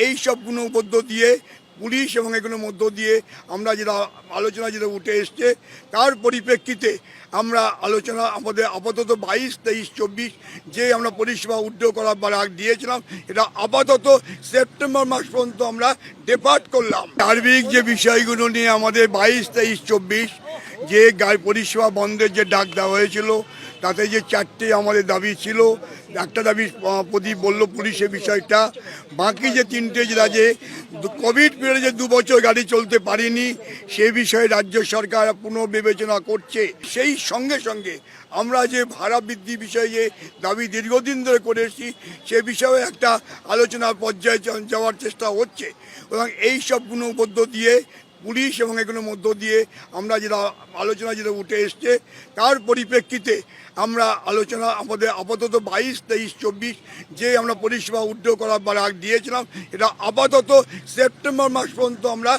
এই সবগুলোর মধ্য দিয়ে পুলিশ এবং এগুলোর মধ্য দিয়ে আমরা যেটা আলোচনা যেটা উঠে এসছে তার পরিপ্রেক্ষিতে আমরা আলোচনা আমাদের আপাতত 22, 23, 24 যে আমরা পরিষেবা উদ্যোগ করার ডাক দিয়েছিলাম এটা আপাতত সেপ্টেম্বর মাস পর্যন্ত আমরা ডেপার্ট করলাম। সার্বিক যে বিষয়গুলো নিয়ে আমাদের 22, 23, 24 যে পরিষেবা বন্ধের যে ডাক দেওয়া হয়েছিল তাতে যে 4টে আমাদের দাবি ছিল। একটা দাবি প্রদীপ বলল পুলিশের বিষয়টা, বাকি যে 3টে যেটা যে কোভিড পিরিয়ডে যে 2 বছর গাড়ি চলতে পারিনি সে বিষয়ে রাজ্য সরকার পুনর্বিবেচনা করছে। সেই সঙ্গে সঙ্গে আমরা যে ভাড়া বৃদ্ধি বিষয়ে যে দাবি দীর্ঘদিন ধরে করে এসেছি সে বিষয়ে একটা আলোচনার পর্যায়ে যাওয়ার চেষ্টা হচ্ছে এবং এই সবগুলোর মধ্য দিয়ে পুলিশ এবং এগুলোর মধ্য দিয়ে আমরা যেটা আলোচনা যেটা উঠে এসছে তার পরিপ্রেক্ষিতে আমরা আলোচনা আমাদের আপাতত 22, 23, 24 যে আমরা পরিষেবা উদ্যোগ করার ডাক দিয়েছিলাম এটা আপাতত সেপ্টেম্বর মাস পর্যন্ত আমরা